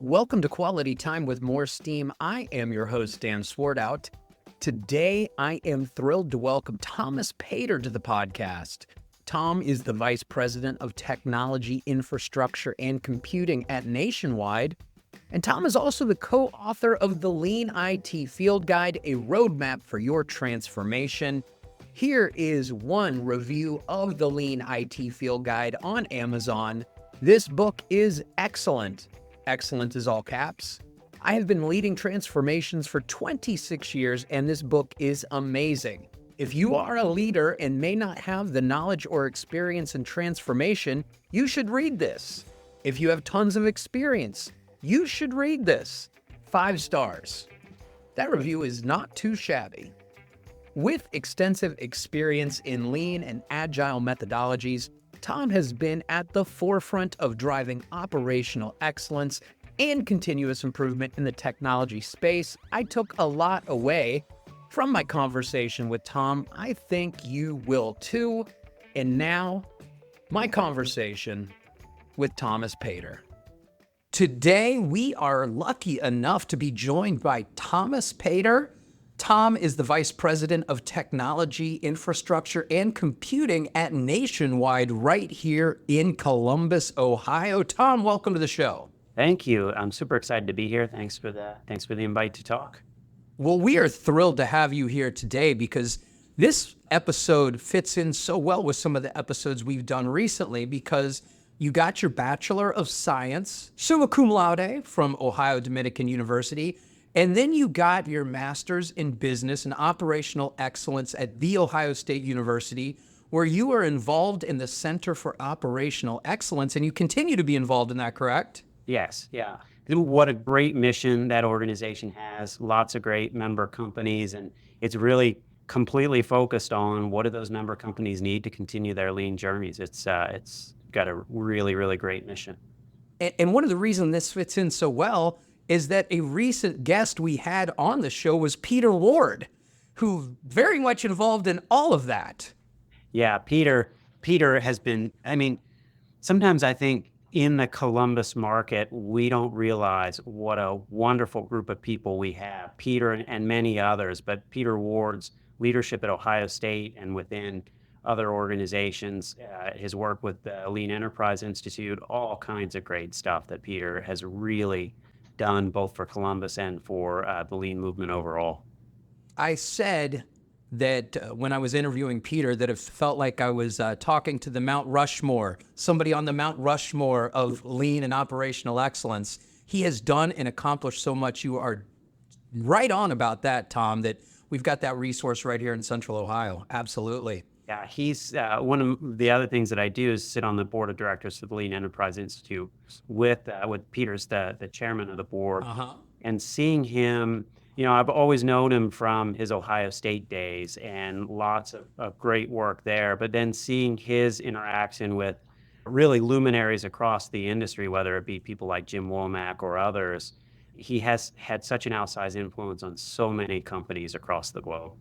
Welcome to Quality Time with MoreSteam. I am your host, Dan Swartwout. Today, I am thrilled to welcome Thomas Pater to the podcast. Tom is the Vice President of Technology, Infrastructure, and Computing at Nationwide. And Tom is also the co-author of the Lean IT Field Guide, a roadmap for your transformation. Here is one review of the Lean IT Field Guide on Amazon. This book is excellent. Excellent is all caps. I have been leading transformations for 26 years, and this book is amazing. If you are a leader and may not have the knowledge or experience in transformation, you should read this. If you have tons of experience, you should read this. 5 stars. That review is not too shabby. With extensive experience in Lean and Agile methodologies, Tom has been at the forefront of driving operational excellence and continuous improvement in the technology space. I took a lot away from my conversation with Tom. I think you will too. And now, my conversation with Thomas Pater. Today, we are lucky enough to be joined by Thomas Pater. Tom is the Vice President of Technology, Infrastructure, and Computing at Nationwide right here in Columbus, Ohio. Tom, welcome to the show. Thank you. I'm super excited to be here. Thanks for the invite to talk. Well, we are thrilled to have you here today because this episode fits in so well with some of the episodes we've done recently because you got your Bachelor of Science, summa cum laude, from Ohio Dominican University. And then you got your master's in business and operational excellence at The Ohio State University, where you are involved in the Center for Operational Excellence, and you continue to be involved in that, correct? Yes, yeah. What a great mission that organization has. Lots of great member companies, and it's really completely focused on what do those member companies need to continue their lean journeys. It's got a really, really great mission. And one of the reasons this fits in so well is that a recent guest we had on the show was Peter Ward, who very much involved in all of that. Yeah, Peter has been, sometimes I think in the Columbus market, we don't realize what a wonderful group of people we have, Peter and many others, but Peter Ward's leadership at Ohio State and within other organizations, his work with the Lean Enterprise Institute, all kinds of great stuff that Peter has really done both for Columbus and for the lean movement overall. I said that when I was interviewing Peter that it felt like I was talking to the Mount Rushmore, somebody on the Mount Rushmore of lean and operational excellence. He has done and accomplished so much. You are right on about that, Tom, that we've got that resource right here in Central Ohio. Absolutely. Yeah, he's one of the other things that I do is sit on the board of directors for the Lean Enterprise Institute with Peter's the chairman of the board, and seeing him, I've always known him from his Ohio State days and lots of great work there, but then seeing his interaction with really luminaries across the industry, whether it be people like Jim Womack or others, he has had such an outsized influence on so many companies across the globe.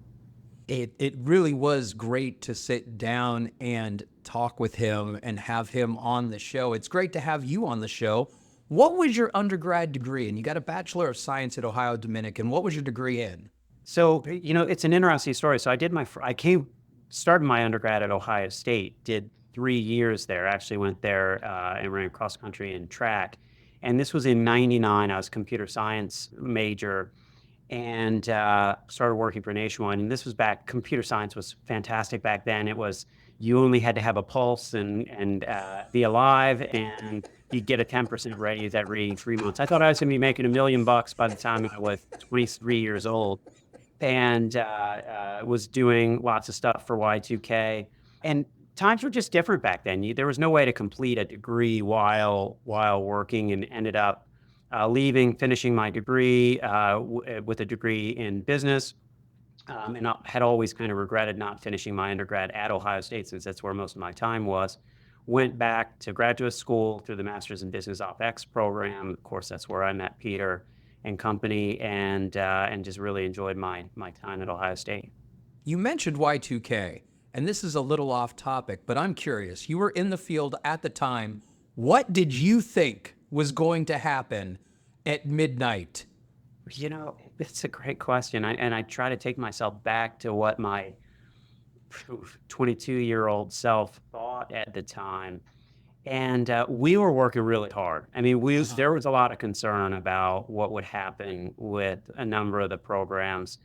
It really was great to sit down and talk with him and have him on the show. It's great to have you on the show. What was your undergrad degree? And you got a Bachelor of Science at Ohio Dominican. What was your degree in? So, it's an interesting story. So started my undergrad at Ohio State, did 3 years there, actually went there and ran cross country and track. And this was in 99. I was a computer science major and started working for Nationwide. And this was computer science was fantastic back then. It was, you only had to have a pulse and be alive, and you'd get a 10% raise every 3 months. I thought I was gonna be making $1 million by the time I was 23 years old, and was doing lots of stuff for Y2K. And times were just different back then. There was no way to complete a degree while working, and ended up finishing my degree with a degree in business, and I had always kind of regretted not finishing my undergrad at Ohio State since that's where most of my time was. Went back to graduate school through the Master's in Business OpEx program. Of course, that's where I met Peter and company, and just really enjoyed my time at Ohio State. You mentioned Y2K, and this is a little off topic, but I'm curious. You were in the field at the time. What did you think was going to happen at midnight? It's a great question. I try to take myself back to what my 22-year-old self thought at the time. And we were working really hard. I mean, there was a lot of concern about what would happen with a number of the programs,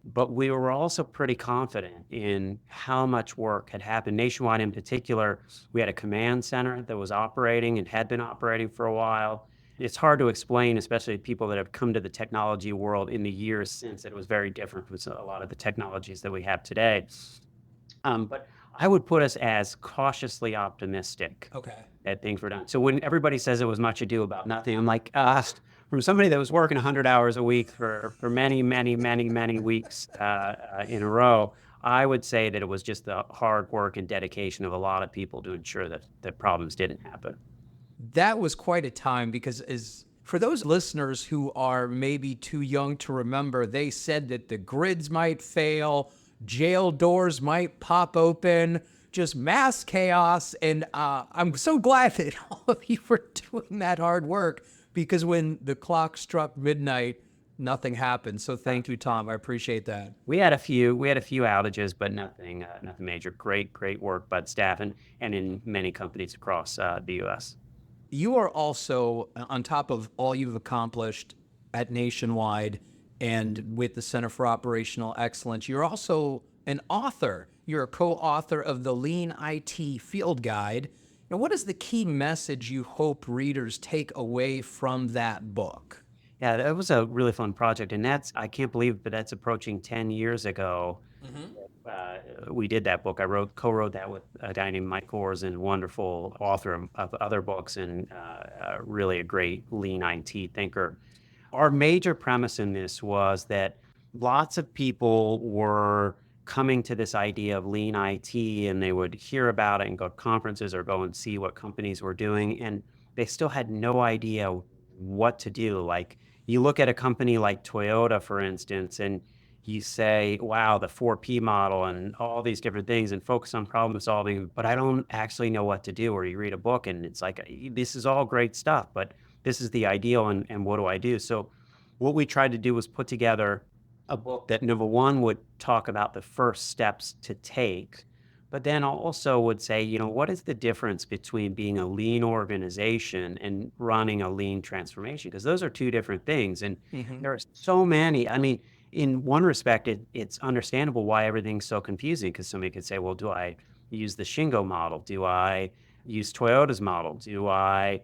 but we were also pretty confident in how much work had happened. Nationwide in particular, we had a command center that was operating and had been operating for a while. It's hard to explain, especially to people that have come to the technology world in the years since. It was very different from a lot of the technologies that we have today. But I would put us as cautiously optimistic that things were done. So when everybody says it was much ado about nothing, I'm like, from somebody that was working 100 hours a week for many, many, many, many weeks in a row, I would say that it was just the hard work and dedication of a lot of people to ensure that problems didn't happen. That was quite a time because for those listeners who are maybe too young to remember, they said that the grids might fail, jail doors might pop open, just mass chaos. And I'm so glad that all of you were doing that hard work, because when the clock struck midnight, nothing happened. So thank you, Tom. I appreciate that. We had a few outages, but nothing major. Great work by the staff and in many companies across the U.S. You are also, on top of all you've accomplished at Nationwide and with the Center for Operational Excellence, you're also an author. You're a co-author of the Lean IT Field Guide. Now, what is the key message you hope readers take away from that book? Yeah, that was a really fun project, and I can't believe, but that's approaching 10 years ago. We did that book. I co-wrote that with a guy named Mike Korsen, wonderful author of other books and really a great lean IT thinker. Our major premise in this was that lots of people were coming to this idea of lean IT, and they would hear about it and go to conferences or go and see what companies were doing, and they still had no idea what to do. Like, you look at a company like Toyota, for instance, and you say, wow, the 4P model and all these different things, and focus on problem solving, but I don't actually know what to do. Or you read a book and it's like, this is all great stuff, but this is the ideal, and what do I do? So what we tried to do was put together a book that, number one, would talk about the first steps to take, but then also would say, what is the difference between being a lean organization and running a lean transformation? Because those are two different things. And there are so many. I mean, in one respect, it's understandable why everything's so confusing, because somebody could say, well, do I use the Shingo model? Do I use Toyota's model? Do I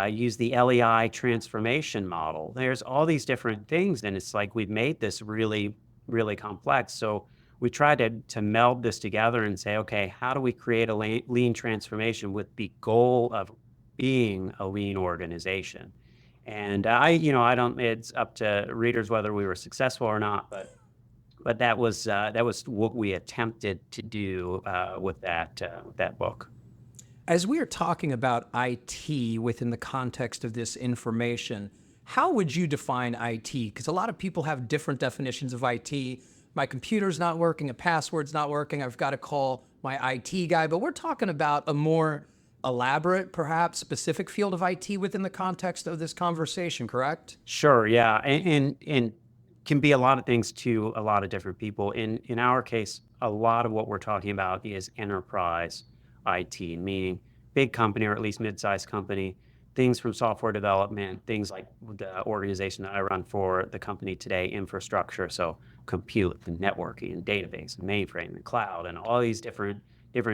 use the LEI transformation model? There's all these different things, and it's like we've made this really, really complex. So we tried to meld this together and say, okay, how do we create a lean transformation with the goal of being a lean organization? And it's up to readers whether we were successful or not, but that was what we attempted to do with that book. As we are talking about IT within the context of this information, how would you define IT? Because a lot of people have different definitions of IT. My computer's not working, a password's not working, I've got to call my IT guy. But we're talking about a more elaborate, perhaps specific field of IT within the context of this conversation, correct? Sure, yeah. And can be a lot of things to a lot of different people. In our case, a lot of what we're talking about is enterprise IT, meaning big company or at least mid-sized company, things from software development, things like the organization that I run for the company today, infrastructure, so compute and networking and database and mainframe and cloud and all these different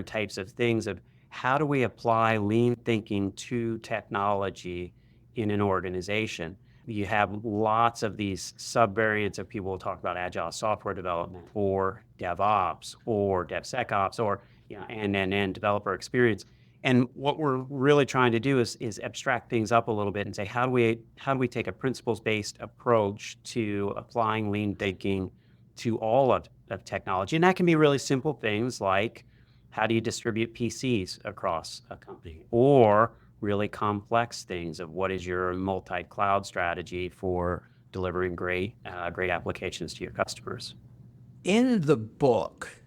types of things of how do we apply lean thinking to technology in an organization. You have lots of these subvariants of people who talk about agile software development or DevOps or DevSecOps or end-to-end developer experience. And what we're really trying to do is abstract things up a little bit and say, how do we take a principles-based approach to applying lean thinking to all of technology? And that can be really simple things like, how do you distribute PCs across a company? Or really complex things of what is your multi-cloud strategy for delivering great applications to your customers. In the book,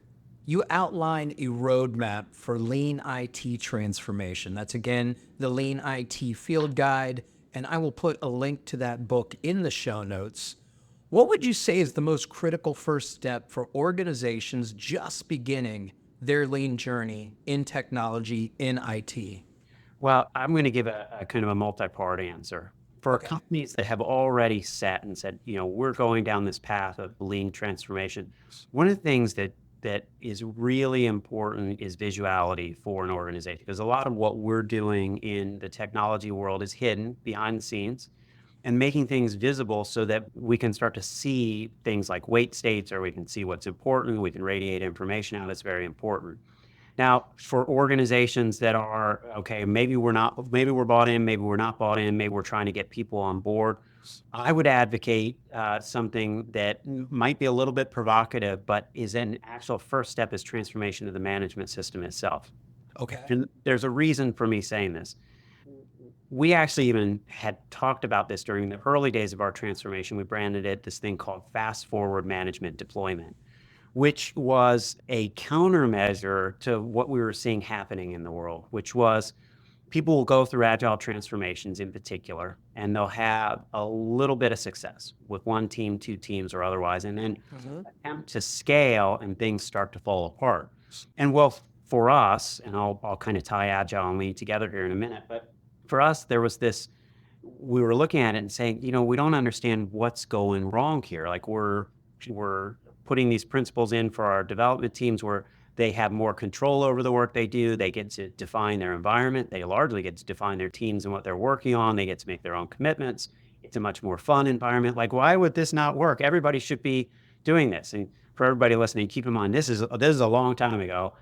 you outline a roadmap for lean IT transformation. That's, again, the Lean IT Field Guide, and I will put a link to that book in the show notes. What would you say is the most critical first step for organizations just beginning their lean journey in technology, in IT? Well, I'm going to give a kind of a multi-part answer. For Okay. companies that have already set and said, we're going down this path of lean transformation, one of the things that is really important is visuality for an organization. Because a lot of what we're doing in the technology world is hidden behind the scenes, and making things visible so that we can start to see things like wait states, or we can see what's important, we can radiate information out. It's very important. Now, for organizations that are, okay, maybe we're bought in, maybe we're not bought in, maybe we're trying to get people on board, I would advocate something that might be a little bit provocative, but is an actual first step is transformation of the management system itself. Okay. And there's a reason for me saying this. We actually even had talked about this during the early days of our transformation. We branded it this thing called fast forward management deployment, which was a countermeasure to what we were seeing happening in the world, which was people will go through agile transformations in particular, and they'll have a little bit of success with one team, two teams, or otherwise, and then attempt to scale and things start to fall apart. And well, for us, and I'll kind of tie agile and lean together here in a minute, but for us, there was this, we were looking at it and saying, we don't understand what's going wrong here. Like we're putting these principles in for our development teams where they have more control over the work they do. They get to define their environment. They largely get to define their teams and what they're working on. They get to make their own commitments. It's a much more fun environment. Like, why would this not work? Everybody should be doing this. And for everybody listening, keep in mind, this is a long time ago,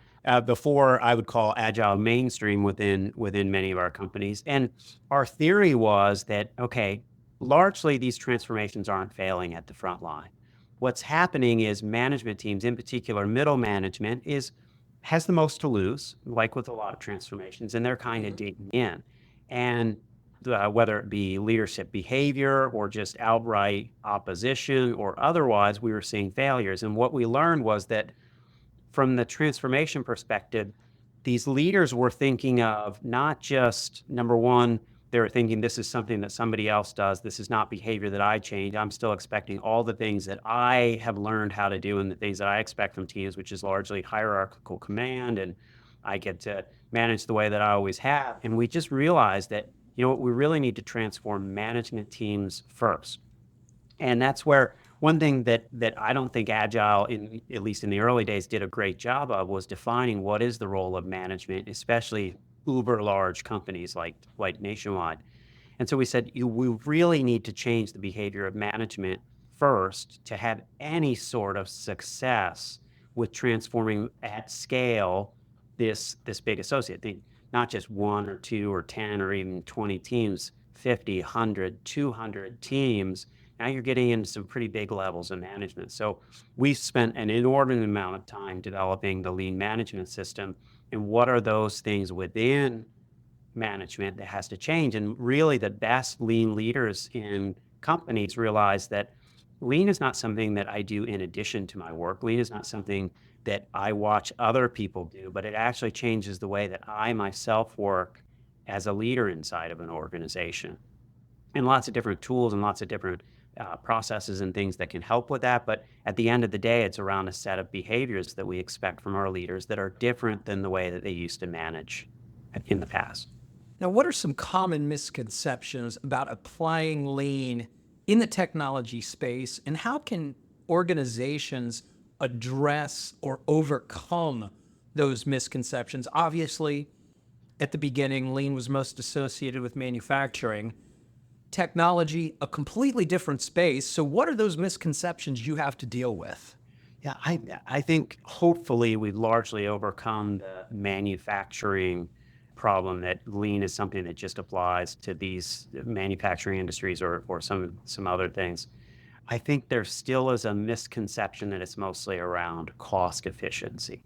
before I would call agile mainstream within many of our companies. And our theory was that, okay, largely these transformations aren't failing at the front line. What's happening is management teams, in particular middle management, has the most to lose, like with a lot of transformations, and they're kind of digging in. And whether it be leadership behavior or just outright opposition or otherwise, we were seeing failures. And what we learned was that from the transformation perspective, these leaders were thinking of not just, number one, they were thinking this is something that somebody else does. This is not behavior that I change. I'm still expecting all the things that I have learned how to do and the things that I expect from teams, which is largely hierarchical command, and I get to manage the way that I always have. And we just realized that, we really need to transform management teams first. And that's where one thing that I don't think Agile, at least in the early days, did a great job of was defining what is the role of management, especially uber large companies like Nationwide. And so we said, we really need to change the behavior of management first to have any sort of success with transforming at scale this big associate thing, not just one or two or 10 or even 20 teams, 50, 100, 200 teams. Now you're getting into some pretty big levels of management. So we spent an inordinate amount of time developing the lean management system. And what are those things within management that has to change? And really the best lean leaders in companies realize that lean is not something that I do in addition to my work. Lean is not something that I watch other people do, but it actually changes the way that I myself work as a leader inside of an organization. And lots of different tools and lots of different processes and things that can help with that. But at the end of the day, it's around a set of behaviors that we expect from our leaders that are different than the way that they used to manage in the past. Now, what are some common misconceptions about applying lean in the technology space, and how can organizations address or overcome those misconceptions? Obviously, at the beginning, lean was most associated with manufacturing. Technology, a completely different space. So what are those misconceptions you have to deal with? Yeah, I think hopefully we've largely overcome the manufacturing problem that lean is something that just applies to these manufacturing industries or some other things. I think there still is a misconception that it's mostly around cost efficiency.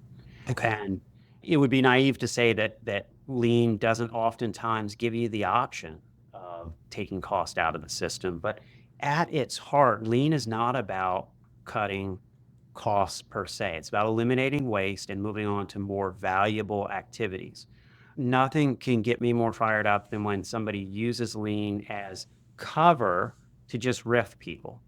Okay. And it would be naive to say that lean doesn't oftentimes give you the option of taking cost out of the system. But at its heart, lean is not about cutting costs per se. It's about eliminating waste and moving on to more valuable activities. nothing can get me more fired up than when somebody uses Lean as cover to just riff people.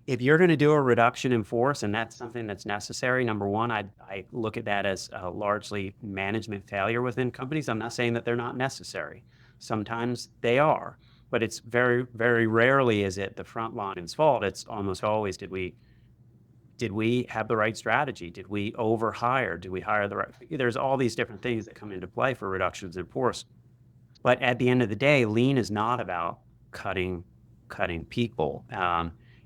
If you're going to do a reduction in force and that's something that's necessary, number one, I look at that as a largely management failure within companies. I'm not saying that they're not necessary. Sometimes they are, but it's very, very rarely is it the front line's fault. It's almost always, did we have the right strategy? Did we overhire? Did we hire the right? There's all these different things that come into play for reductions in force. But at the end of the day, Lean is not about cutting people.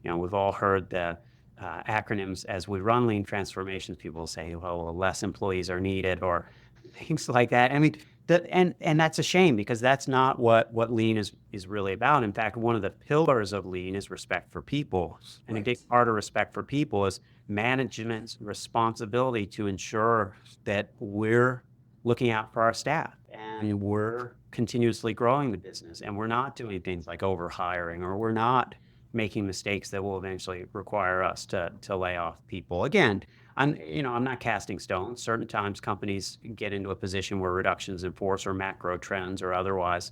We've all heard the acronyms as we run Lean transformations. People say, well, less employees are needed or things like that. I mean, and that's a shame because that's not what Lean is really about. In fact, one of the pillars of Lean is respect for people. And a big part of respect for people is management's responsibility to ensure that we're looking out for our staff and we're continuously growing the business and we're not doing things like overhiring or we're not making mistakes that will eventually require us to lay off people. Again, I'm not casting stones. Certain times companies get into a position where reductions in force or macro trends or otherwise.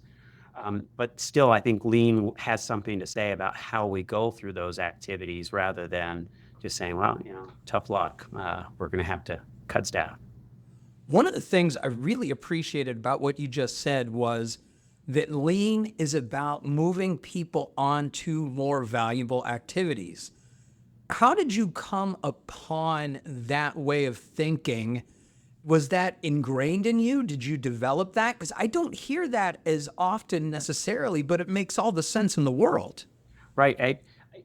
But still, I think Lean has something to say about how we go through those activities rather than just saying, well, tough luck. We're going to have to cut staff. One of the things I really appreciated about what you just said was that Lean is about moving people on to more valuable activities. How did you come upon that way of thinking? Was that ingrained in you? Did you develop that? Because I don't hear that as often necessarily, but it makes all the sense in the world. Right.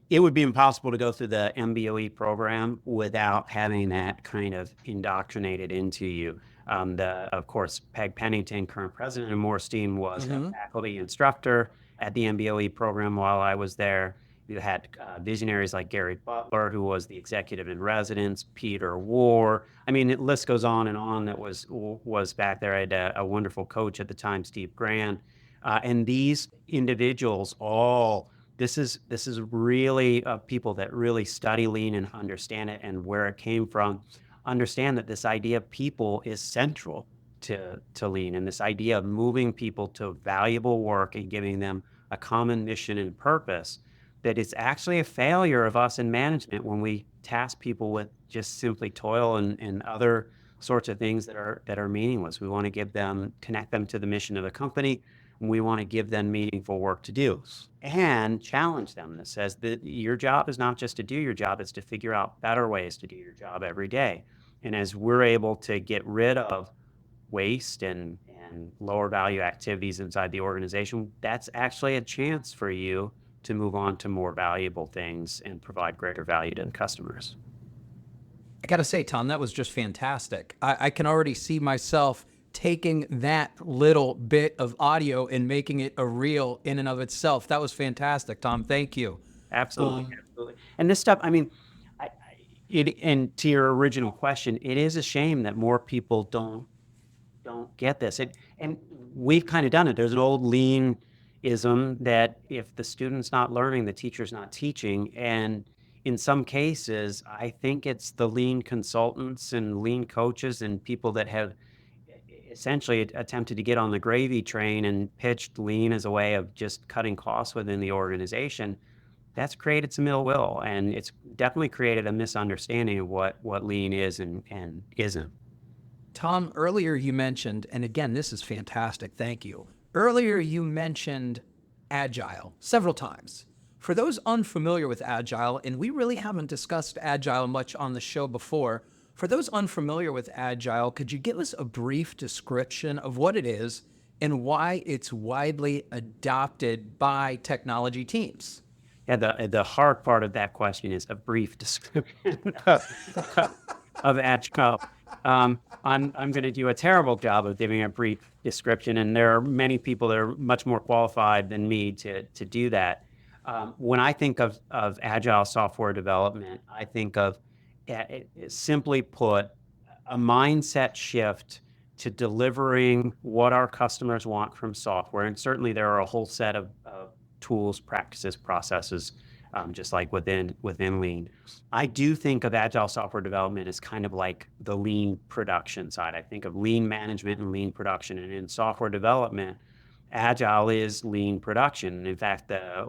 It would be impossible to go through the MBOE program without having that kind of indoctrinated into you. Of course, Peg Pennington, current president of MoreSteam, was a faculty instructor at the MBOE program while I was there. You had visionaries like Gary Butler, who was the executive in residence, Peter War. I mean, the list goes on and on that was back there. I had a wonderful coach at the time, Steve Grand. And these individuals this is really people that really study Lean and understand it and where it came from. Understand that this idea of people is central to Lean, and this idea of moving people to valuable work and giving them a common mission and purpose, that it's actually a failure of us in management when we task people with just simply toil and other sorts of things that are meaningless. We want to connect them to the mission of the company, and we want to give them meaningful work to do and challenge them that says that your job is not just to do your job, it's to figure out better ways to do your job every day. And as we're able to get rid of waste and lower value activities inside the organization, that's actually a chance for you to move on to more valuable things and provide greater value to the customers. I got to say, Tom, that was just fantastic. I can already see myself taking that little bit of audio and making it a reel in and of itself. That was fantastic, Tom. Thank you. Absolutely. And this stuff, I mean, and to your original question, it is a shame that more people don't get this. And we've kind of done it. There's an old Lean-ism that if the student's not learning, the teacher's not teaching. And in some cases, I think it's the Lean consultants and Lean coaches and people that have essentially attempted to get on the gravy train and pitched Lean as a way of just cutting costs within the organization. That's created some ill will, and it's definitely created a misunderstanding of what Lean is and isn't. Tom, earlier you mentioned, and again, this is fantastic, thank you. Earlier you mentioned Agile several times. For those unfamiliar with Agile, and we really haven't discussed Agile much on the show before, for those unfamiliar with Agile, could you give us a brief description of what it is and why it's widely adopted by technology teams? Yeah, the hard part of that question is a brief description of Agile. I'm going to do a terrible job of giving a brief description, and there are many people that are much more qualified than me to do that. When I think of Agile software development, I think of, simply put, a mindset shift to delivering what our customers want from software. And certainly there are a whole set of tools, practices, processes just like within Lean. I do think of agile software development as kind of like the Lean production side. I think of Lean management and Lean production, and in software development, agile is Lean production. And in fact, the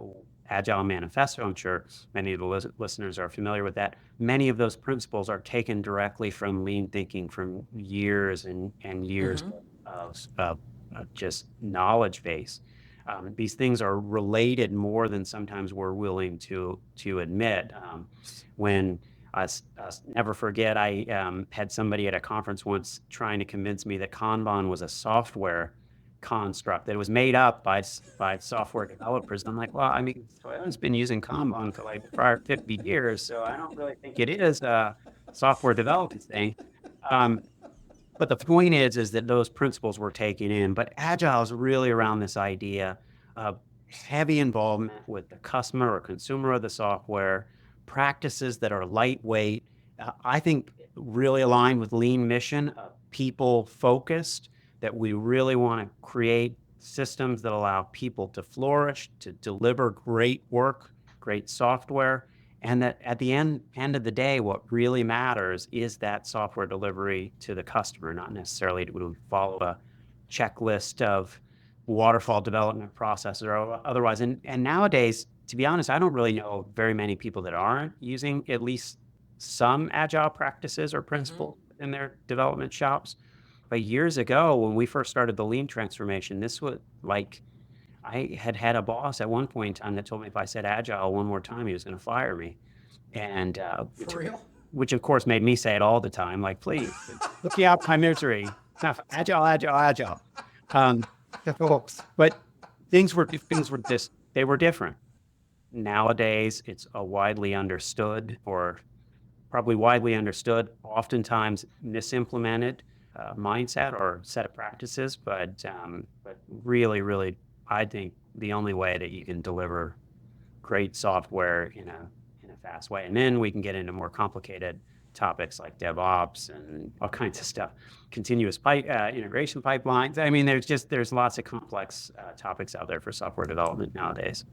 Agile Manifesto, I'm sure many of the listeners are familiar with that. Many of those principles are taken directly from Lean thinking, from years and years of just knowledge base. These things are related more than sometimes we're willing to admit. When I never forget, I had somebody at a conference once trying to convince me that Kanban was a software construct, that it was made up by software developers. I'm like, well, I mean, Toyota's been using Kanban for like prior 50 years, so I don't really think it is a software development thing. But the point is that those principles were taken in. But Agile is really around this idea of heavy involvement with the customer or consumer of the software, practices that are lightweight. I think really aligned with Lean mission, people focused, that we really want to create systems that allow people to flourish, to deliver great work, great software, and that at the end of the day, what really matters is that software delivery to the customer, not necessarily to follow a checklist of waterfall development processes or otherwise. And nowadays, to be honest, I don't really know very many people that aren't using at least some agile practices or principles in their development shops. But years ago, when we first started the Lean transformation, this was like, I had a boss at one point in time that told me if I said agile one more time, he was going to fire me. And For real? which of course made me say it all the time, like, please, look out my misery. Agile. But things were they were different. Nowadays, it's a widely understood, or probably widely understood, oftentimes misimplemented mindset or set of practices, but really, I think the only way that you can deliver great software in a fast way, and then we can get into more complicated topics like DevOps and all kinds of stuff, continuous integration pipelines. I mean, there's lots of complex topics out there for software development nowadays.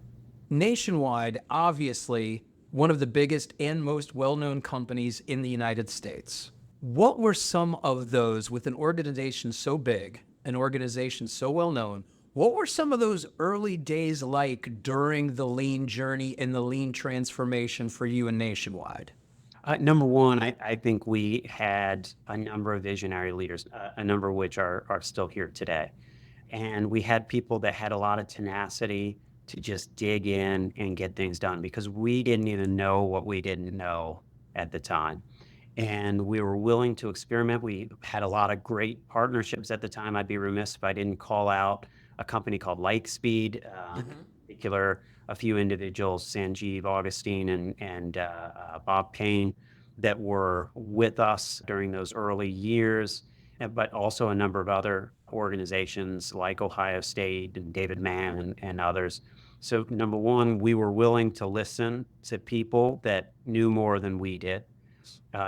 Nationwide, obviously, one of the biggest and most well-known companies in the United States. What were some of those, with an organization so big, an organization so well-known, what were some of those early days like during the Lean journey and the Lean transformation for you and Nationwide? Number one, I think we had a number of visionary leaders, a number of which are still here today. And we had people that had a lot of tenacity to just dig in and get things done, because we didn't even know what we didn't know at the time. And we were willing to experiment. We had a lot of great partnerships at the time. I'd be remiss if I didn't call out a company called Lightspeed, in particular, a few individuals, Sanjeev Augustine and Bob Payne, that were with us during those early years, but also a number of other organizations like Ohio State and David Mann and others. So number one, we were willing to listen to people that knew more than we did.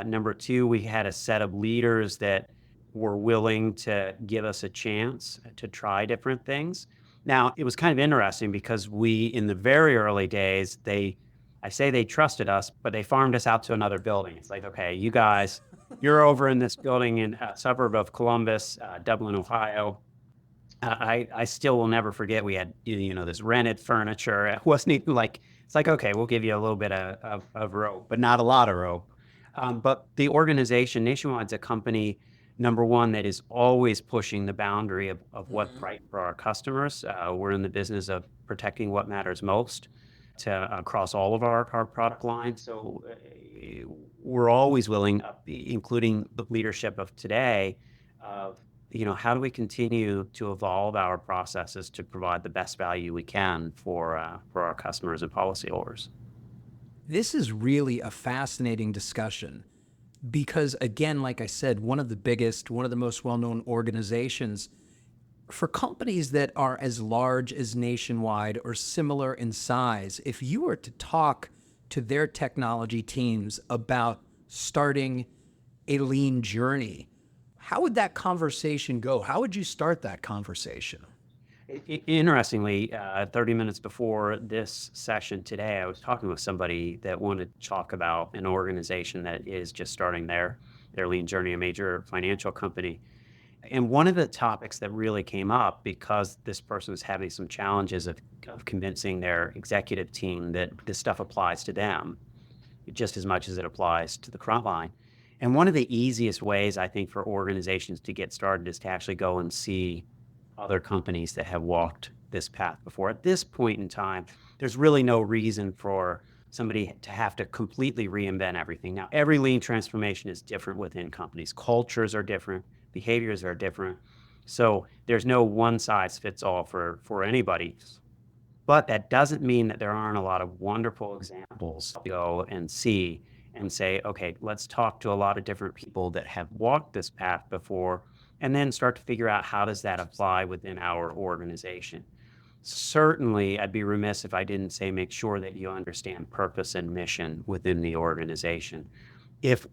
Number two, we had a set of leaders that were willing to give us a chance to try different things. Now, it was kind of interesting because we, in the very early days, I say they trusted us, but they farmed us out to another building. It's like, okay, you guys, you're over in this building in a suburb of Columbus, Dublin, Ohio. I still will never forget, we had, this rented furniture. It wasn't even like, it's like, okay, we'll give you a little bit of rope, but not a lot of rope. But the organization, Nationwide's a company, number one, that is always pushing the boundary of what's right for our customers. We're in the business of protecting what matters most across all of our product lines. So we're always willing, including the leadership of today, how do we continue to evolve our processes to provide the best value we can for our customers and policyholders? This is really a fascinating discussion because, again, like I said, one of the most well-known organizations, for companies that are as large as Nationwide or similar in size, if you were to talk to their technology teams about starting a Lean journey, how would that conversation go? How would you start that conversation? Interestingly, 30 minutes before this session today, I was talking with somebody that wanted to talk about an organization that is just starting their lean journey, a major financial company. And one of the topics that really came up, because this person was having some challenges of convincing their executive team that this stuff applies to them just as much as it applies to the front line. And one of the easiest ways, I think, for organizations to get started is to actually go and see other companies that have walked this path before. At this point in time, there's really no reason for somebody to have to completely reinvent everything. Now, every lean transformation is different within companies. Cultures are different, behaviors are different. So there's no one size fits all for anybody. But that doesn't mean that there aren't a lot of wonderful examples to go and see and say, okay, let's talk to a lot of different people that have walked this path before, and then start to figure out how does that apply within our organization. Certainly, I'd be remiss if I didn't say make sure that you understand purpose and mission within the organization. If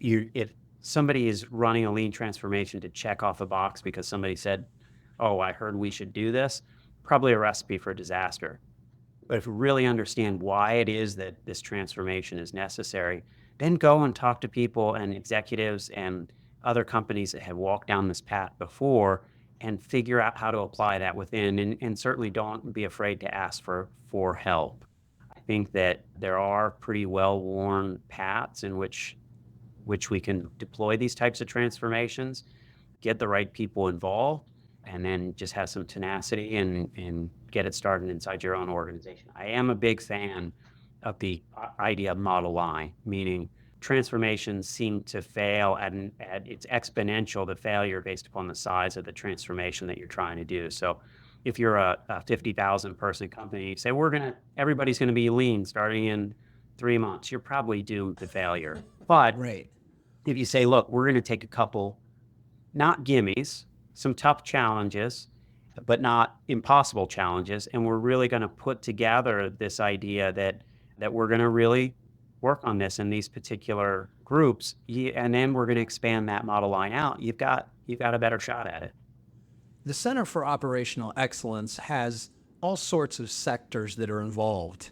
somebody is running a lean transformation to check off a box because somebody said, oh, I heard we should do this, probably a recipe for disaster. But if you really understand why it is that this transformation is necessary, then go and talk to people and executives and other companies that have walked down this path before and figure out how to apply that within. And certainly don't be afraid to ask for help. I think that there are pretty well-worn paths in which we can deploy these types of transformations, get the right people involved, and then just have some tenacity and get it started inside your own organization. I am a big fan of the idea of model line, meaning transformations seem to fail at it's exponential, the failure based upon the size of the transformation that you're trying to do. So if you're a 50,000 person company, you say, everybody's gonna be lean starting in 3 months, you're probably doomed to failure. But Right. if you say, look, we're gonna take a couple, not gimmies, some tough challenges, but not impossible challenges. And we're really going to put together this idea that we're going to really work on this in these particular groups. And then we're going to expand that model line out. You've got a better shot at it. The Center for Operational Excellence has all sorts of sectors that are involved.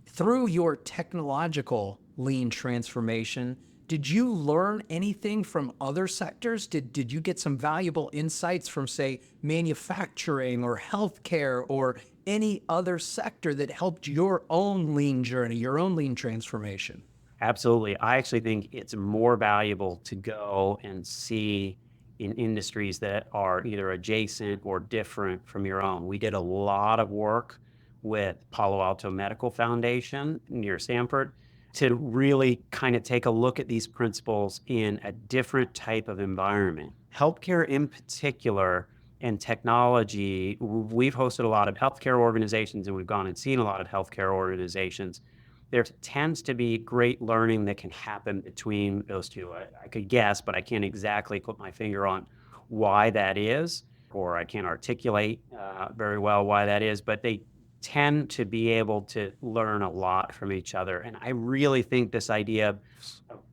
Through your technological lean transformation, did you learn anything from other sectors? Did you get some valuable insights from, say, manufacturing or healthcare or any other sector that helped your own lean journey, your own lean transformation? Absolutely. I actually think it's more valuable to go and see in industries that are either adjacent or different from your own. We did a lot of work with Palo Alto Medical Foundation near Stanford to really kind of take a look at these principles in a different type of environment. Healthcare in particular and technology, we've hosted a lot of healthcare organizations and we've gone and seen a lot of healthcare organizations. There tends to be great learning that can happen between those two. I could guess, but I can't exactly put my finger on why that is, or I can't articulate very well why that is, but they tend to be able to learn a lot from each other. And I really think this idea of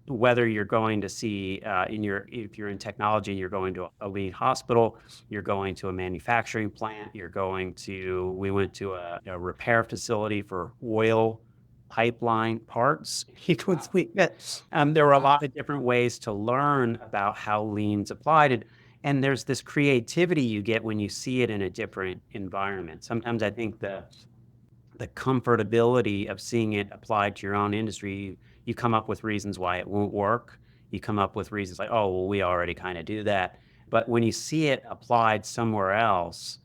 whether you're going to see if you're in technology and you're going to a lean hospital, you're going to a manufacturing plant, we went to a repair facility for oil pipeline parts. There were a lot of different ways to learn about how lean's applied. And there's this creativity you get when you see it in a different environment. Sometimes I think the comfortability of seeing it applied to your own industry, you come up with reasons why it won't work. You come up with reasons like, oh, well, we already kind of do that. But when you see it applied somewhere else,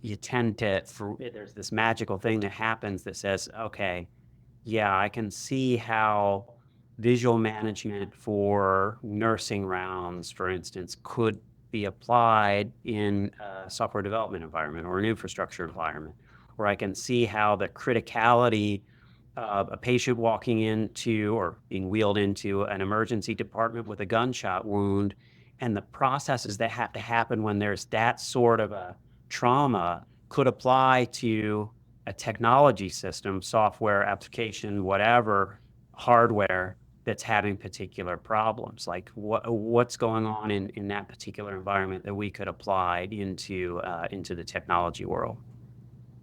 you tend to, there's this magical thing that happens that says, okay, yeah, I can see how visual management for nursing rounds, for instance, could be applied in a software development environment or an infrastructure environment, where I can see how the criticality of a patient walking into or being wheeled into an emergency department with a gunshot wound and the processes that have to happen when there's that sort of a trauma could apply to a technology system, software, application, whatever, hardware that's having particular problems. Like what's going on in that particular environment that we could apply into the technology world.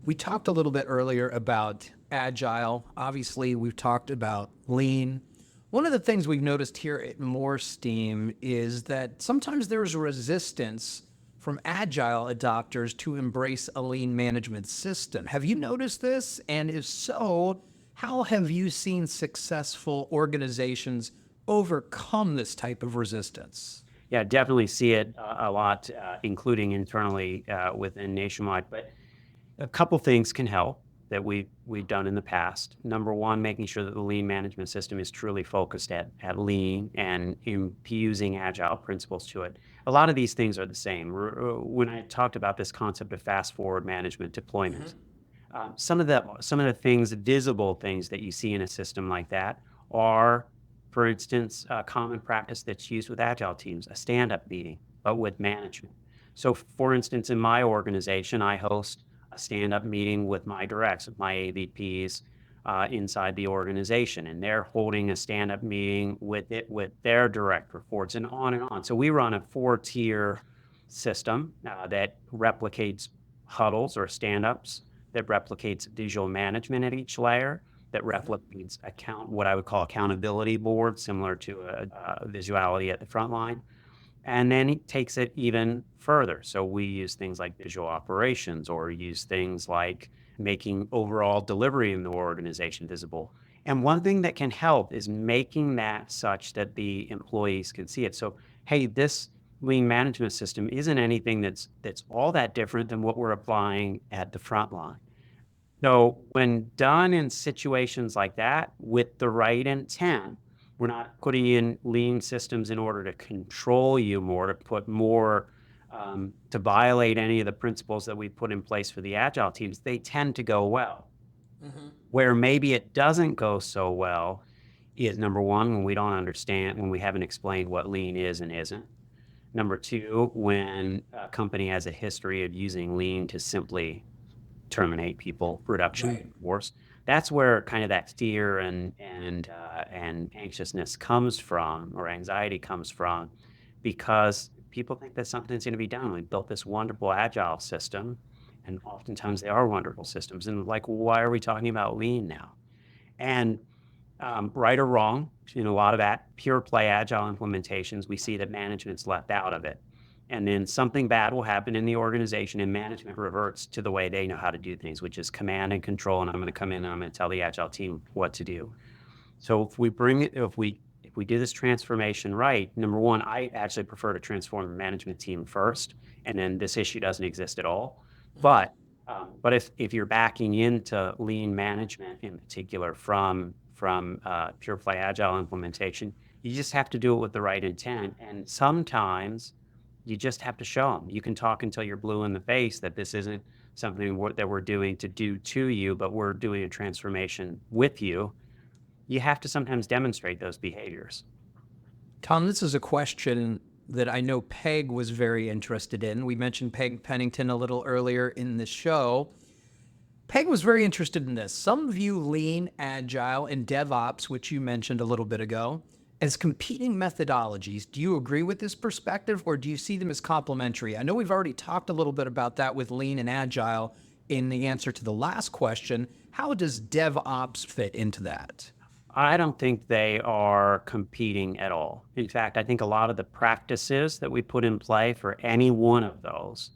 We talked a little bit earlier about Agile. Obviously, we've talked about Lean. One of the things we've noticed here at MoreSteam is that sometimes there's resistance from Agile adopters to embrace a Lean management system. Have you noticed this? And if so, how have you seen successful organizations overcome this type of resistance? Yeah, definitely see it a lot, including internally within Nationwide. But a couple things can help that we've done in the past. Number one, making sure that the Lean management system is truly focused at Lean and infusing Agile principles to it. A lot of these things are the same. When I talked about this concept of fast forward management deployment, some of the things, visible things that you see in a system like that are, for instance, a common practice that's used with Agile teams, a stand-up meeting, but with management. So for instance, in my organization, I host a stand-up meeting with my directs, with my AVPs inside the organization, and they're holding a stand-up meeting with their direct reports, and on and on. So we run a 4-tier system that replicates huddles or stand-ups, that replicates visual management at each layer, that replicates what I would call accountability board, similar to a visuality at the front line. And then it takes it even further. So we use things like visual operations, or use things like making overall delivery in the organization visible. And one thing that can help is making that such that the employees can see it. So, hey, this Lean management system isn't anything that's all that different than what we're applying at the front line. So when done in situations like that with the right intent, we're not putting in Lean systems in order to control you more, to put more, to violate any of the principles that we put in place for the Agile teams. They tend to go well. Where maybe it doesn't go so well is, number one, when we don't understand, when we haven't explained what Lean is and isn't. Number two, when a company has a history of using Lean to simply terminate people, production force. That's where kind of that fear and anxiousness comes from, or anxiety comes from, because people think that something's going to be done. We built this wonderful Agile system, and oftentimes they are wonderful systems. And like, why are we talking about Lean now? And right or wrong, in a lot of that pure play Agile implementations, we see that management's left out of it. And then something bad will happen in the organization, and management reverts to the way they know how to do things, which is command and control. And I'm going to come in and I'm going to tell the Agile team what to do. So if we do this transformation right, number one, I actually prefer to transform the management team first, and then this issue doesn't exist at all. But if you're backing into Lean management in particular from pure play Agile implementation, you just have to do it with the right intent. And sometimes you just have to show them. You can talk until you're blue in the face that this isn't something that we're doing to do to you, but we're doing a transformation with you. You have to sometimes demonstrate those behaviors. Tom, this is a question that I know Peg was very interested in. We mentioned Peg Pennington a little earlier in the show. Peg was very interested in this. Some view Lean, Agile, and DevOps, which you mentioned a little bit ago, as competing methodologies. Do you agree with this perspective, or do you see them as complementary? I know we've already talked a little bit about that with Lean and Agile in the answer to the last question. How does DevOps fit into that? I don't think they are competing at all. In fact, I think a lot of the practices that we put in play for any one of those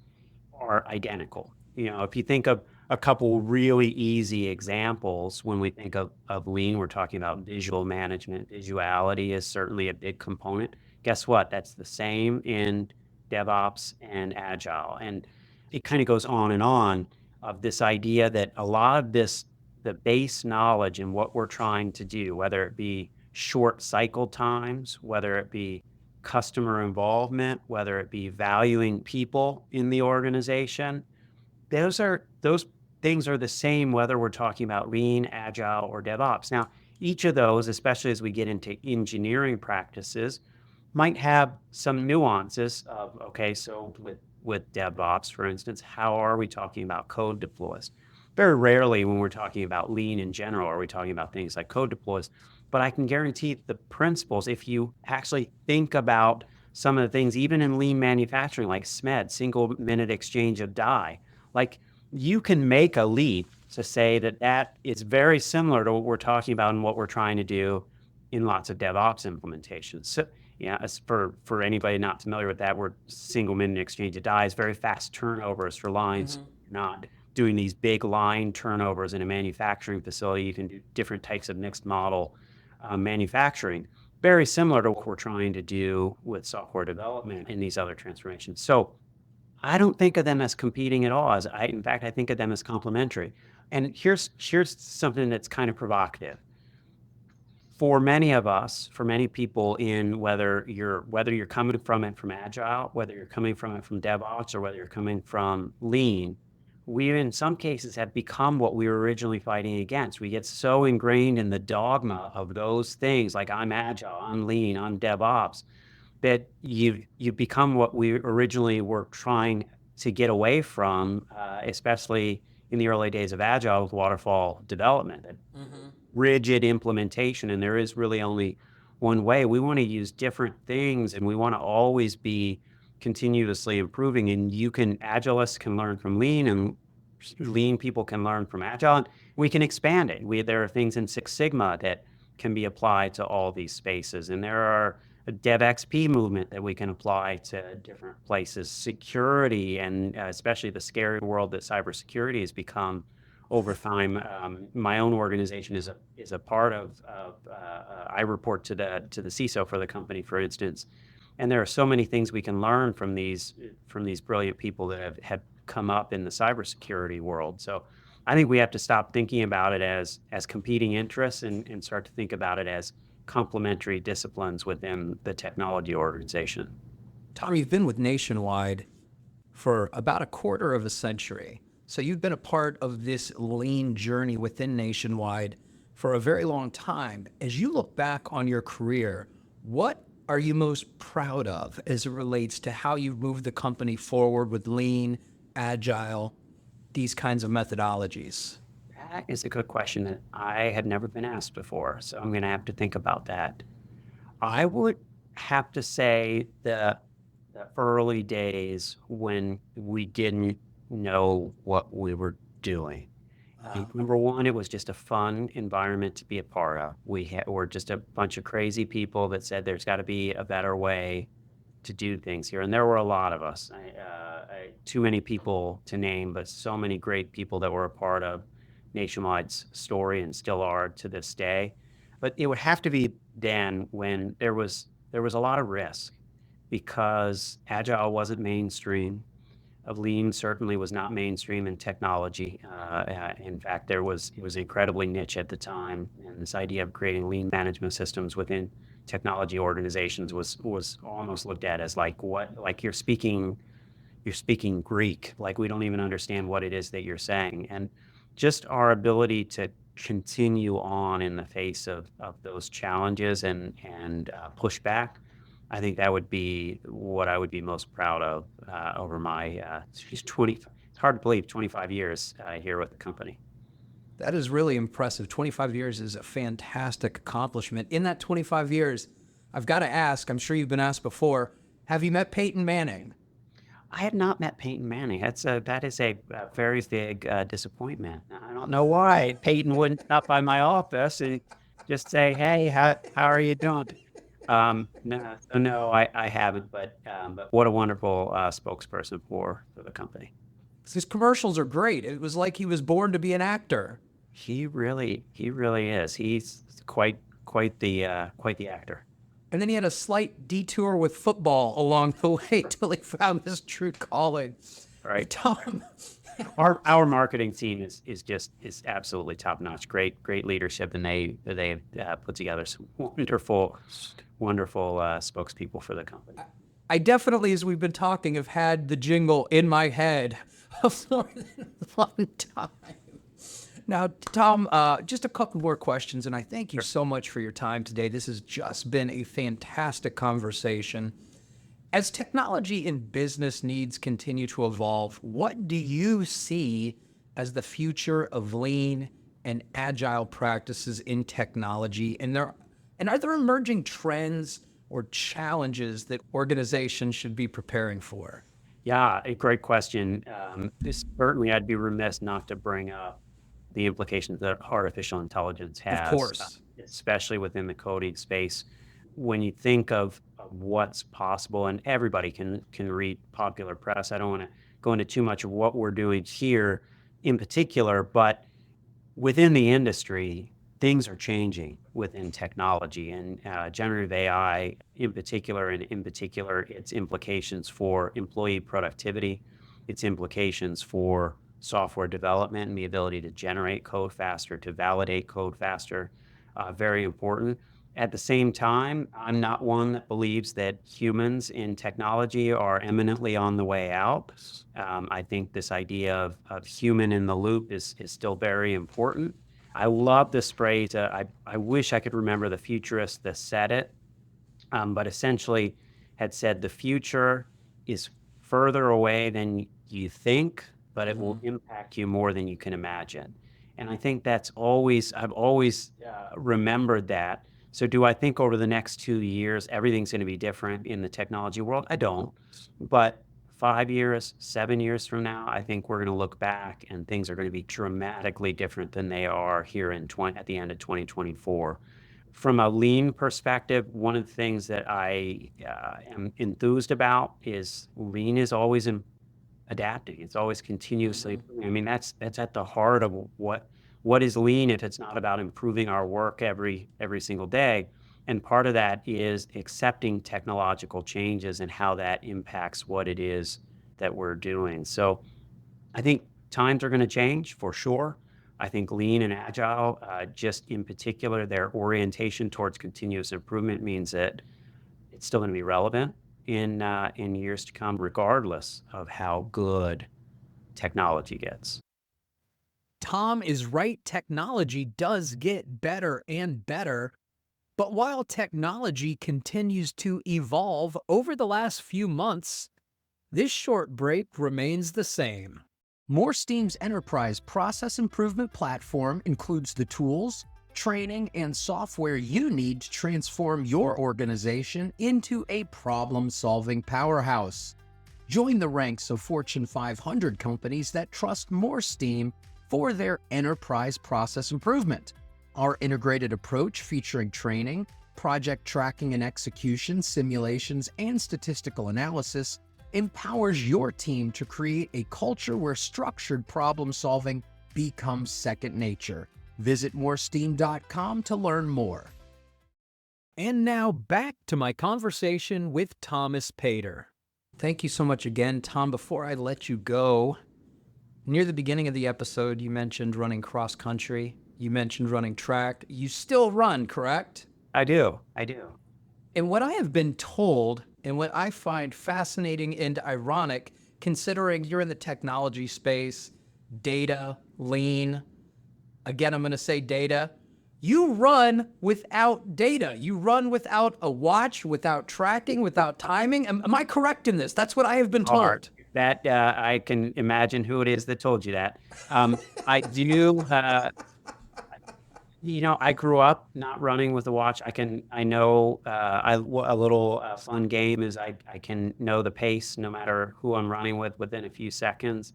are identical. If you think of a couple really easy examples, when we think of Lean, we're talking about visual management. Visuality is certainly a big component. Guess what? That's the same in DevOps and Agile. And it kind of goes on and on of this idea that a lot of the base knowledge in what we're trying to do, whether it be short cycle times, whether it be customer involvement, whether it be valuing people in the organization, those things are the same whether we're talking about Lean, Agile, or DevOps. Now, each of those, especially as we get into engineering practices, might have some nuances of, okay, so with DevOps, for instance, how are we talking about code deploys? Very rarely when we're talking about Lean in general are we talking about things like code deploys, but I can guarantee the principles, if you actually think about some of the things, even in Lean manufacturing, like SMED, single minute exchange of die, like you can make a leap to say that that is very similar to what we're talking about and what we're trying to do in lots of DevOps implementations. So, yeah, as for anybody not familiar with that word, single minute exchange of dies, very fast turnovers for lines. You're not doing these big line turnovers in a manufacturing facility. You can do different types of mixed model manufacturing, very similar to what we're trying to do with software development in these other transformations. So I don't think of them as competing at all. In fact, I think of them as complementary. And here's something that's kind of provocative. For many of us, for many people, in whether you're coming from it from Agile, whether you're coming from it from DevOps, or whether you're coming from Lean, we in some cases have become what we were originally fighting against. We get so ingrained in the dogma of those things, like I'm Agile, I'm Lean, I'm DevOps, that you become what we originally were trying to get away from, especially in the early days of Agile with waterfall development, rigid implementation, and there is really only one way. We want to use different things, and we want to always be continuously improving. And Agilists can learn from Lean, and Lean people can learn from Agile. And we can expand it. There are things in Six Sigma that can be applied to all these spaces, and there are a DevXP movement that we can apply to different places. Security, and especially the scary world that cybersecurity has become over time. My own organization is a part of. I report to the CISO for the company, for instance, and there are so many things we can learn from these brilliant people that have come up in the cybersecurity world. So I think we have to stop thinking about it as competing interests and start to think about it as complementary disciplines within the technology organization. Tom, you've been with Nationwide for about a quarter of a century. So you've been a part of this Lean journey within Nationwide for a very long time. As you look back on your career, what are you most proud of as it relates to how you've moved the company forward with Lean, Agile, these kinds of methodologies? That is a good question that I had never been asked before, so I'm going to have to think about that. I would have to say the early days when we didn't know what we were doing. Number one, it was just a fun environment to be a part of. We're just a bunch of crazy people that said there's got to be a better way to do things here, and there were a lot of us. Too many people to name, but so many great people that were a part of Nationwide's story and still are to this day. But it would have to be then when there was a lot of risk, because Agile wasn't mainstream. Lean certainly was not mainstream in technology. In fact, it was incredibly niche at the time, and this idea of creating lean management systems within technology organizations was almost looked at as like you're speaking Greek, like we don't even understand what it is that you're saying. And just our ability to continue on in the face of those challenges and pushback, I think that would be what I would be most proud of over my 20. It's hard to believe 25 years here with the company. That is really impressive. 25 years is a fantastic accomplishment. In that 25 years, I've got to ask, I'm sure you've been asked before, have you met Peyton Manning? I had not met Peyton Manning. That is a very big disappointment. I don't know why Peyton wouldn't stop by my office and just say, "Hey, how are you doing?" No, I haven't. But what a wonderful spokesperson for the company. His commercials are great. It was like he was born to be an actor. He really is. He's quite the actor. And then he had a slight detour with football along the way till he found his true calling. Right. Tom. Our marketing team is absolutely top notch. Great leadership, and they have put together some wonderful spokespeople for the company. I definitely, as we've been talking, have had the jingle in my head for a long time. Now, Tom, just a couple more questions, and I thank you so much for your time today. This has just been a fantastic conversation. As technology and business needs continue to evolve, what do you see as the future of lean and agile practices in technology? And are there emerging trends or challenges that organizations should be preparing for? Yeah, a great question. Certainly, I'd be remiss not to bring up the implications that artificial intelligence Of has, course. especially within the coding space. When you think of what's possible, and everybody can read popular press. I don't want to go into too much of what we're doing here in particular, but within the industry, things are changing within technology and generative AI in particular, and in particular, its implications for employee productivity, its implications for software development and the ability to generate code faster, to validate code faster, very important. At the same time, I'm not one that believes that humans in technology are eminently on the way out. I think this idea of human in the loop is still very important. I love this phrase. I wish I could remember the futurist that said it, but essentially had said the future is further away than you think, but it will impact you more than you can imagine. And I think I've always remembered that. So do I think over the next 2 years, everything's going to be different in the technology world? I don't. But 5 years, 7 years from now, I think we're going to look back and things are going to be dramatically different than they are here at the end of 2024. From a lean perspective, one of the things that I am enthused about is lean is always adapting. It's always continuously. I mean, that's at the heart of what is lean if it's not about improving our work every single day. And part of that is accepting technological changes and how that impacts what it is that we're doing. So I think times are going to change for sure. I think lean and agile, just in particular, their orientation towards continuous improvement means that it's still going to be relevant in years to come, regardless of how good technology gets. Tom is right. Technology does get better and better. But while technology continues to evolve over the last few months, this short break remains the same. MoreSteam's enterprise process improvement platform includes the tools, training, and software you need to transform your organization into a problem-solving powerhouse. Join the ranks of Fortune 500 companies that trust MoreSteam for their enterprise process improvement. Our integrated approach featuring training, project tracking and execution, simulations, and statistical analysis empowers your team to create a culture where structured problem solving becomes second nature. Visit moresteam.com to learn more. And now back to my conversation with Thomas Pater. Thank you so much again, Tom. Before I let you go, near the beginning of the episode, you mentioned running cross country. You mentioned running track. You still run, correct? I do. And what I have been told, and what I find fascinating and ironic, considering you're in the technology space, data, lean, again, I'm going to say data, you run without data. You run without a watch, without tracking, without timing. Am I correct in this? That's what I have been told. Hard. That I can imagine who it is that told you that. I do. I grew up not running with a watch. I know a little fun game is I can know the pace no matter who I'm running with within a few seconds.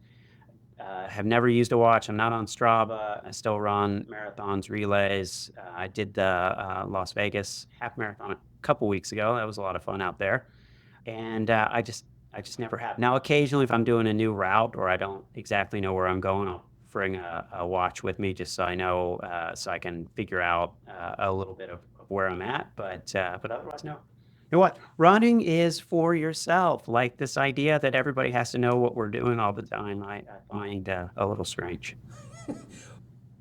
Have never used a watch. I'm not on Strava. I still run marathons, relays. I did the Las Vegas half marathon a couple weeks ago. That was a lot of fun out there. And I just never have. Now, occasionally, if I'm doing a new route or I don't exactly know where I'm going, I'll bring a watch with me just so I know, so I can figure out a little bit of where I'm at. But otherwise, no. You know what? Running is for yourself. Like this idea that everybody has to know what we're doing all the time, I find a little strange.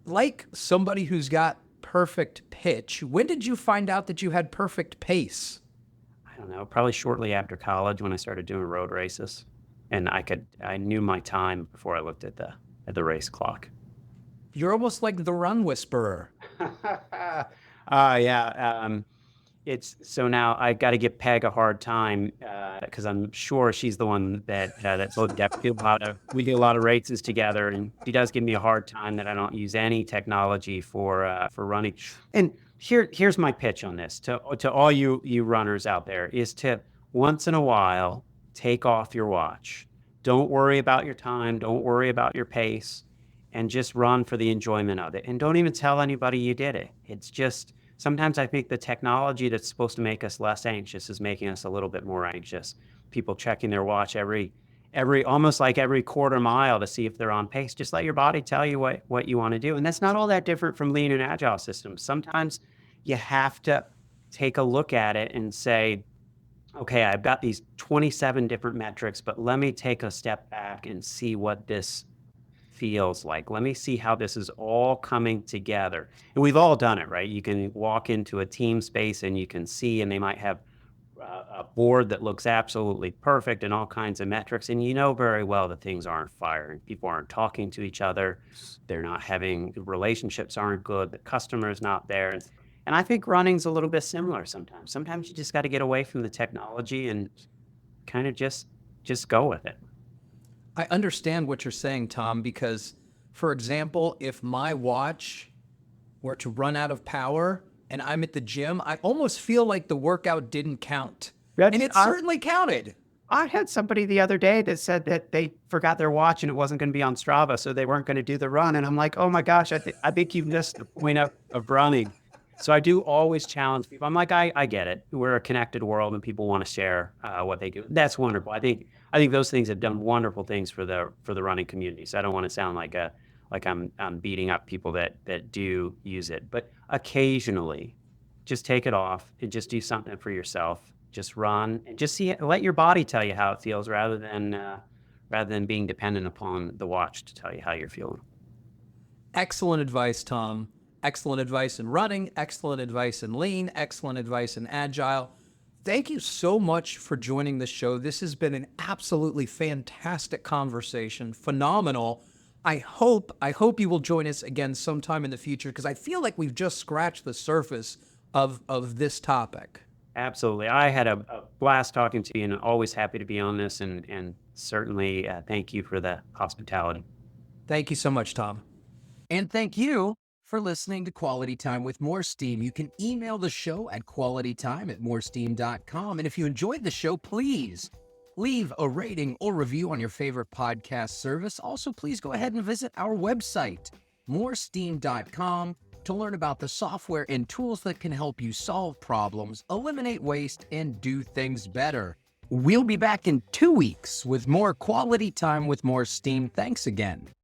Like somebody who's got perfect pitch, when did you find out that you had perfect pace? I don't know, probably shortly after college when I started doing road races. And I knew my time before I looked at the race clock. You're almost like the run whisperer. Yeah. So now I got to give Peg a hard time because I'm sure she's the one that told we do a lot of races together, and she does give me a hard time that I don't use any technology for running. And here's my pitch on this to all you runners out there is to once in a while take off your watch, Don't worry about your time. Don't worry about your pace, and just run for the enjoyment of it. And don't even tell anybody you did it. It's just, sometimes I think the technology that's supposed to make us less anxious is making us a little bit more anxious. People checking their watch almost like every quarter mile to see if they're on pace. Just let your body tell you what you want to do. And that's not all that different from Lean and Agile systems. Sometimes you have to take a look at it and say, okay, I've got these 27 different metrics, but let me take a step back and see what this feels like. Let me see how this is all coming together. And we've all done it, right? You can walk into a team space and you can see, and they might have a board that looks absolutely perfect and all kinds of metrics. And you know very well that things aren't firing. People aren't talking to each other. They're not having, relationships aren't good. The customer's not there. And I think running's a little bit similar sometimes. Sometimes you just got to get away from the technology and kind of just go with it. I understand what you're saying, Tom, because, for example, if my watch were to run out of power and I'm at the gym, I almost feel like the workout didn't count. And it certainly counted. I had somebody the other day that said that they forgot their watch and it wasn't going to be on Strava, so they weren't going to do the run. And I'm like, oh my gosh, I think you've missed the point of running. So I do always challenge people. I'm like, I get it. We're a connected world and people want to share what they do. That's wonderful. I think those things have done wonderful things for the running community. So I don't want to sound like I'm beating up people that do use it. But occasionally, just take it off and just do something for yourself. Just run and just let your body tell you how it feels rather than being dependent upon the watch to tell you how you're feeling. Excellent advice, Tom. Excellent advice in running, excellent advice in lean, excellent advice in agile. Thank you so much for joining the show. This has been an absolutely fantastic conversation, phenomenal. I hope you will join us again sometime in the future, because I feel like we've just scratched the surface of this topic. Absolutely. I had a blast talking to you, and always happy to be on this, and certainly thank you for the hospitality. Thank you so much, Tom. And thank you for listening to Quality Time with MoreSteam. You can email the show at qualitytime@moresteam.com. And if you enjoyed the show, please leave a rating or review on your favorite podcast service. Also, please go ahead and visit our website, moresteam.com, to learn about the software and tools that can help you solve problems, eliminate waste, and do things better. We'll be back in 2 weeks with more Quality Time with MoreSteam. Thanks again.